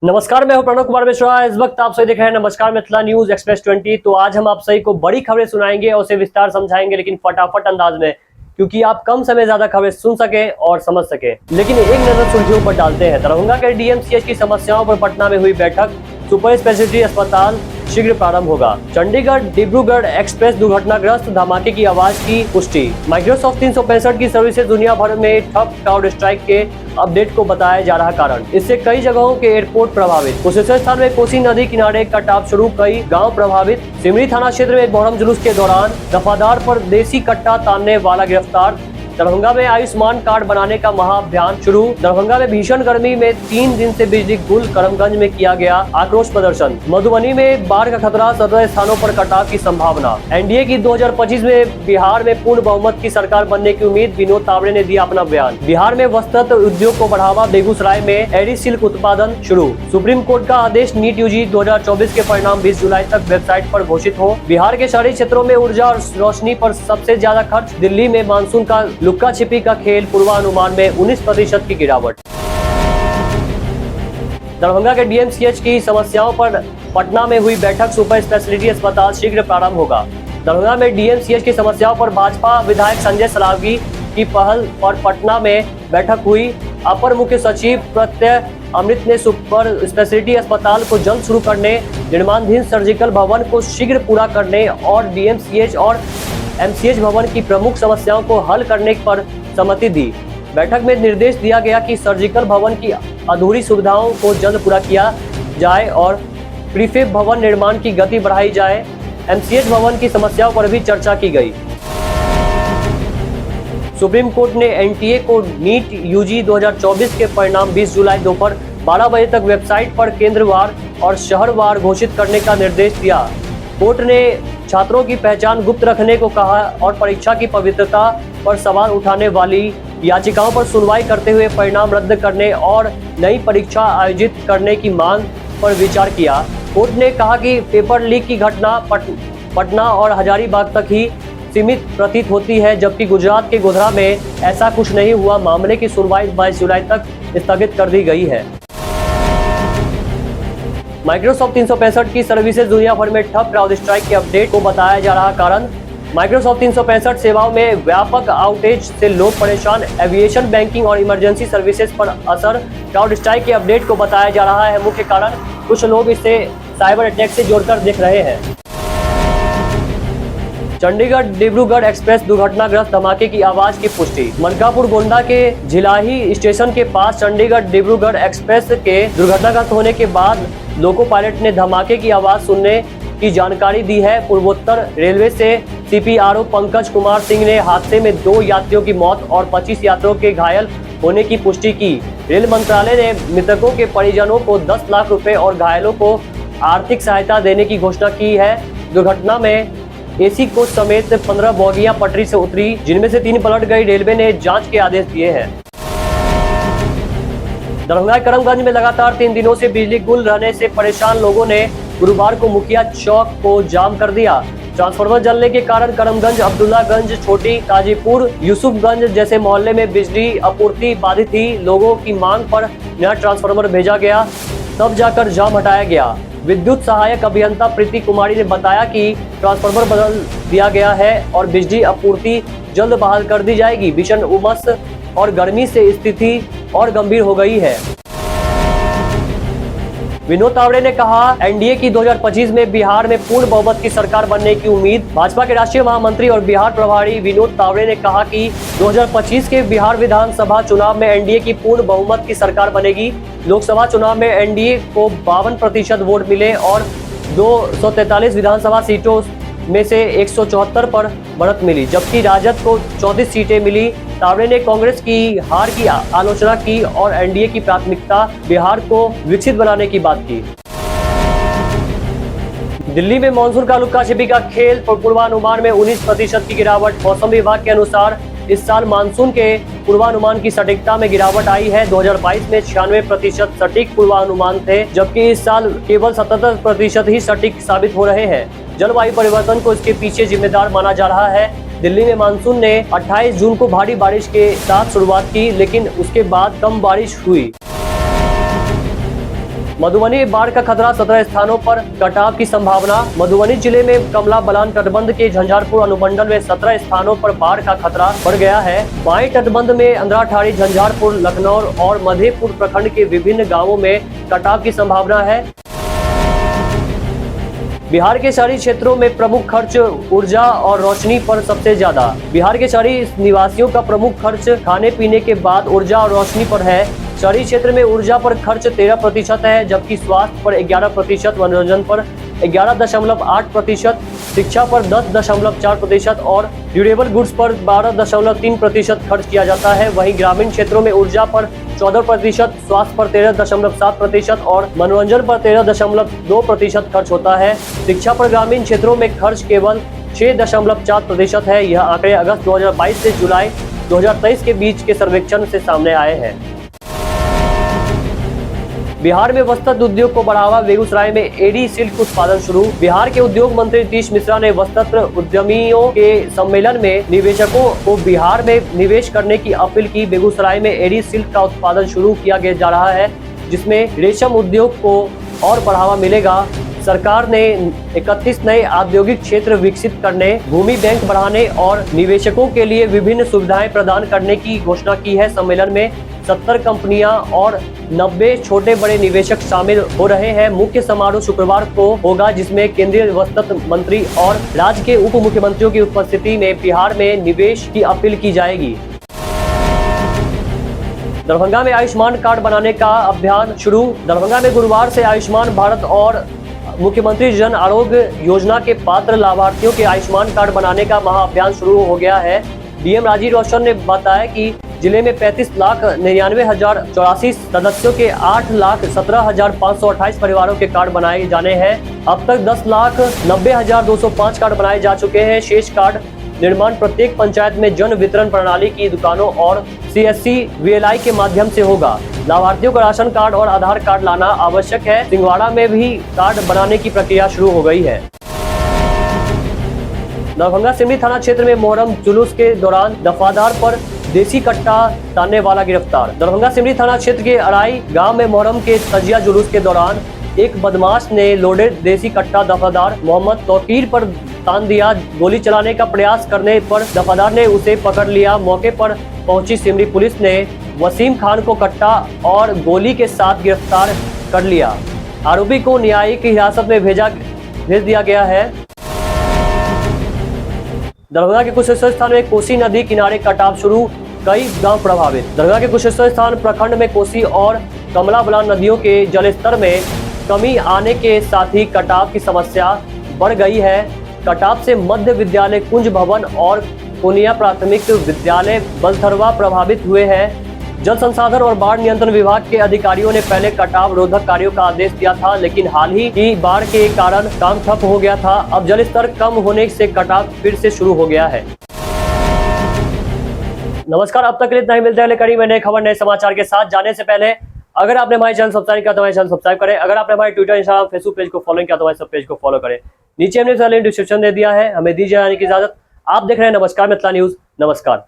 नमस्कार, मैं हूं प्रणव कुमार मिश्रा। इस वक्त आप सभी देख रहे हैं नमस्कार मिथिला न्यूज एक्सप्रेस 20। तो आज हम आप सभी को बड़ी खबरें सुनाएंगे और उसे विस्तार समझाएंगे, लेकिन फटाफट अंदाज में, क्योंकि आप कम समय ज्यादा खबरें सुन सके और समझ सके। लेकिन एक नजर सुर्खियों पर डालते हैं। दरभंगा के डीएमसीएच की समस्याओं पर पटना में हुई बैठक। सुपर स्पेशलिटी अस्पताल शीघ्र प्रारंभ होगा। चंडीगढ़ डिब्रूगढ़ एक्सप्रेस दुर्घटनाग्रस्त, धमाके की आवाज की पुष्टि। माइक्रोसॉफ्ट 365 की सर्विसेज दुनिया भर में ठप। क्राउड स्ट्राइक के अपडेट को बताया जा रहा कारण। इससे कई जगहों के एयरपोर्ट प्रभावित। कुशेश्वर स्थान में कोसी नदी किनारे कटाव शुरू, कई गांव प्रभावित। सिमरी थाना क्षेत्र में मोहर्रम जुलूस के दौरान दफादार पर देसी कट्टा तानने वाला गिरफ्तार। दरभंगा में आयुष्मान कार्ड बनाने का महाअभियान शुरू। दरभंगा में भीषण गर्मी में 3 दिन से बिजली गुल। करमगंज में किया गया आक्रोश प्रदर्शन। मधुबनी में बाढ़ का खतरा, 17 स्थानों पर कटाव की संभावना। एनडीए की 2025 में बिहार में पूर्ण बहुमत की सरकार बनने की उम्मीद, विनोद तावड़े ने दिया अपना बयान। बिहार में वस्त्र उद्योग को बढ़ावा, बेगूसराय में एरी सिल्क उत्पादन शुरू। सुप्रीम कोर्ट का आदेश, नीट यूजी 2024 के परिणाम 20 जुलाई तक वेबसाइट पर घोषित हो। बिहार के शहरी क्षेत्रों में ऊर्जा और रोशनी पर सबसे ज्यादा खर्च। दिल्ली में मानसून का लुक्का छिपी का खेल, पूर्वानुमान में 19% की गिरावट। दरभंगा के डीएमसीएच की समस्याओं पर पटना में हुई बैठक। सुपर स्पेशलिटी अस्पताल शीघ्र प्रारंभ होगा। दरभंगा में डीएमसीएच की समस्याओं पर भाजपा विधायक संजय सलावगी की पहल पर पटना में बैठक हुई। अपर मुख्य सचिव प्रत्यय अमृत ने सुपर स्पेशलिटी अस्पताल को जल्द शुरू करने, निर्माणाधीन सर्जिकल भवन को शीघ्र पूरा करने और डीएमसीएच और एमसीएच भवन की प्रमुख समस्याओं को हल करने पर सहमति दी। बैठक में निर्देश दिया गया कि सर्जिकल भवन की अधूरी सुविधाओं को जल्द पूरा किया जाए और प्रीफेब भवन निर्माण की गति बढ़ाई जाए। एमसीएच भवन की समस्याओं पर भी चर्चा की गई। सुप्रीम कोर्ट ने एनटीए को नीट यूजी 2024 के परिणाम 20 जुलाई दोपहर 12 बजे तक वेबसाइट पर केंद्रवार और शहरवार घोषित करने का निर्देश दिया। कोर्ट ने छात्रों की पहचान गुप्त रखने को कहा और परीक्षा की पवित्रता पर सवाल उठाने वाली याचिकाओं पर सुनवाई करते हुए परिणाम रद्द करने और नई परीक्षा आयोजित करने की मांग पर विचार किया। कोर्ट ने कहा कि पेपर लीक की घटना पटना और हजारीबाग तक ही सीमित प्रतीत होती है, जबकि गुजरात के गोधरा में ऐसा कुछ नहीं हुआ। मामले की सुनवाई 22 जुलाई तक स्थगित कर दी गई है। माइक्रोसॉफ्ट 365 की सर्विसेज दुनिया भर में ठप। क्राउड स्ट्राइक के अपडेट को बताया जा रहा कारण। माइक्रोसॉफ्ट 365 सेवाओं में व्यापक आउटेज से लोग परेशान। एविएशन, बैंकिंग और इमरजेंसी सर्विसेज पर असर। क्राउड स्ट्राइक के अपडेट को बताया जा रहा है मुख्य कारण। कुछ लोग इसे साइबर अटैक से जोड़कर देख रहे हैं। चंडीगढ़ डिब्रूगढ़ एक्सप्रेस दुर्घटनाग्रस्त, धमाके की आवाज की पुष्टि। मनकापुर गोंडा के झिलाही स्टेशन के पास चंडीगढ़ डिब्रूगढ़ एक्सप्रेस के दुर्घटनाग्रस्त होने के बाद लोको पायलट ने धमाके की आवाज सुनने की जानकारी दी है। पूर्वोत्तर रेलवे से सीपीआरओ पंकज कुमार सिंह ने हादसे में 2 यात्रियों की मौत और 25 यात्रियों के घायल होने की पुष्टि की। रेल मंत्रालय ने मृतकों के परिजनों को 10 लाख रुपए और घायलों को आर्थिक सहायता देने की घोषणा की है। दुर्घटना में एसी कोच समेत 15 बोगियां पटरी से उतरी, जिनमें से 3 पलट गई। रेलवे ने जांच के आदेश दिए हैं। दरभंगा करमगंज में लगातार 3 दिनों से बिजली गुल रहने से परेशान लोगों ने गुरुवार को मुखिया चौक को जाम कर दिया। ट्रांसफार्मर जलने के कारण करमगंज, अब्दुल्लागंज, छोटी काजीपुर, यूसुफगंज जैसे मोहल्ले में बिजली आपूर्ति बाधित थी। लोगों की मांग पर नया ट्रांसफार्मर भेजा गया, तब जाकर जाम हटाया गया। विद्युत सहायक अभियंता प्रीति कुमारी ने बताया कि ट्रांसफार्मर बदल दिया गया है और बिजली आपूर्ति जल्द बहाल कर दी जाएगी। भीषण उमस और गर्मी से स्थिति और गंभीर हो गई है। विनोद तावड़े ने कहा, एनडीए की 2025 में बिहार में पूर्ण बहुमत की सरकार बनने की उम्मीद। भाजपा के राष्ट्रीय महामंत्री और बिहार प्रभारी विनोद तावड़े ने कहा कि 2025 के बिहार विधानसभा चुनाव में एनडीए की पूर्ण बहुमत की सरकार बनेगी। लोकसभा चुनाव में एनडीए को 52% वोट मिले और 243 विधानसभा सीटों में से 174 पर बढ़त मिली, जबकि राजद को 34 सीटें मिली। तावड़े ने कांग्रेस की हार की आलोचना की और एनडीए की प्राथमिकता बिहार को विकसित बनाने की बात की। दिल्ली में मानसून का लुक्का छिपी का खेल, पूर्वानुमान में 19% की गिरावट। मौसम विभाग के अनुसार इस साल मानसून के पूर्वानुमान की सटीकता में गिरावट आई है। 2022 में 96% सटीक पूर्वानुमान थे, जबकि इस साल केवल 77% ही सटीक साबित हो रहे हैं। जलवायु परिवर्तन को इसके पीछे जिम्मेदार माना जा रहा है। दिल्ली में मानसून ने 28 जून को भारी बारिश के साथ शुरुआत की, लेकिन उसके बाद कम बारिश हुई। मधुबनी में बाढ़ का खतरा, 17 स्थानों पर कटाव की संभावना। मधुबनी जिले में कमला बलान तटबंध के झंझारपुर अनुमंडल में 17 स्थानों पर बाढ़ का खतरा बढ़ गया है। बाई तटबंध में अंद्राठाड़ी, झंझारपुर, लखनऊ और मधेपुर प्रखंड के विभिन्न गाँवों में कटाव की संभावना है। बिहार के शहरी क्षेत्रों में प्रमुख खर्च ऊर्जा और रोशनी पर सबसे ज्यादा। बिहार के शहरी निवासियों का प्रमुख खर्च खाने पीने के बाद ऊर्जा और रोशनी पर है। शहरी क्षेत्र में ऊर्जा पर खर्च 13% है, जबकि स्वास्थ्य पर 11%, मनोरंजन पर 11.8%, शिक्षा पर 10.4% और ड्यूरेबल गुड्स पर 12.3% खर्च किया जाता है। वहीं ग्रामीण क्षेत्रों में ऊर्जा पर 14%, स्वास्थ्य पर 13.7% और मनोरंजन पर 13.2% खर्च होता है। शिक्षा पर ग्रामीण क्षेत्रों में खर्च केवल 6.4% है। यह आंकड़े अगस्त 2022 से जुलाई 2023 के बीच के सर्वेक्षण से सामने आए हैं। बिहार में वस्त्र उद्योग को बढ़ावा, बेगूसराय में एडी सिल्क उत्पादन शुरू। बिहार के उद्योग मंत्री नीतीश मिश्रा ने वस्त्र उद्यमियों के सम्मेलन में निवेशकों को बिहार में निवेश करने की अपील की। बेगूसराय में एडी सिल्क का उत्पादन शुरू किया जा रहा है, जिसमें रेशम उद्योग को और बढ़ावा मिलेगा। सरकार ने 31 नए औद्योगिक क्षेत्र विकसित करने, भूमि बैंक बढ़ाने और निवेशकों के लिए विभिन्न सुविधाएं प्रदान करने की घोषणा की है। सम्मेलन में 70 कंपनियां और 90 छोटे बड़े निवेशक शामिल हो रहे हैं। मुख्य समारोह शुक्रवार को होगा, जिसमें केंद्रीय वस्त्र मंत्री और राज्य के उप मुख्यमंत्रियों की उपस्थिति में बिहार में निवेश की अपील की जाएगी। दरभंगा में आयुष्मान कार्ड बनाने का अभियान शुरू। दरभंगा में गुरुवार से आयुष्मान भारत और मुख्यमंत्री जन आरोग्य योजना के पात्र लाभार्थियों के आयुष्मान कार्ड बनाने का महाअभियान शुरू हो गया है। डीएम राजीव रौशन ने बताया कि जिले में 35,99,084 सदस्यों के 8,17,528 परिवारों के कार्ड बनाए जाने हैं। अब तक 10,90,205 कार्ड बनाए जा चुके हैं। शेष कार्ड निर्माण प्रत्येक पंचायत में जन वितरण प्रणाली की दुकानों और CSC VLI के माध्यम से होगा। लाभार्थियों को राशन कार्ड और आधार कार्ड लाना आवश्यक है। सिंगवाड़ा में भी कार्ड बनाने की प्रक्रिया शुरू हो गई है। दरभंगा सिमरी थाना क्षेत्र में मोहर्रम जुलूस के दौरान दफादार पर देसी कट्टा तानने वाला गिरफ्तार। दरभंगा सिमरी थाना क्षेत्र के अराई गांव में मोहर्रम के तजिया जुलूस के दौरान एक बदमाश ने लोडेड देसी कट्टा दफादार मोहम्मद तौकीर पर तान दिया। गोली चलाने का प्रयास करने पर दफादार ने उसे पकड़ लिया। मौके पर पहुंची सिमरी पुलिस ने वसीम खान को कट्टा और गोली के साथ गिरफ्तार कर लिया। आरोपी को न्यायिक हिरासत में भेज दिया गया है। दरभंगा के कुशेश्वर स्थान में कोसी नदी किनारे कटाव शुरू, कई गांव प्रभावित। दरभंगा के कुशेश्वर स्थान प्रखंड में कोसी और कमला बलान नदियों के जलस्तर में कमी आने के साथ ही कटाव की समस्या बढ़ गई है। कटाव से मध्य विद्यालय, कुंज भवन और कोनिया प्राथमिक विद्यालय बलथरवा प्रभावित हुए हैं। जल संसाधन और बाढ़ नियंत्रण विभाग के अधिकारियों ने पहले कटाव रोधक कार्यों का आदेश दिया था, लेकिन हाल ही की बाढ़ के कारण काम ठप हो गया था। अब जल स्तर कम होने से कटाव फिर से शुरू हो गया है। नमस्कार, अब तक के लिए इतना ही। मिलते हैं कड़ी में नए खबर, नए समाचार के साथ। जाने से पहले अगर आपने हमारे चैनल सब्सक्राइब किया तो हमारे चैनल सब्सक्राइब करें। अगर आपने हमारे ट्विटर, इंस्टाग्राम, फेसबुक पेज को फॉलो किया तो हमारे सब पेज को फॉलो करें। नीचे हमने लिंक डिस्क्रिप्शन दे दिया है। हमें दीजिए जाने की इजाजत। आप देख रहे हैं नमस्कार मिथिला न्यूज। नमस्कार।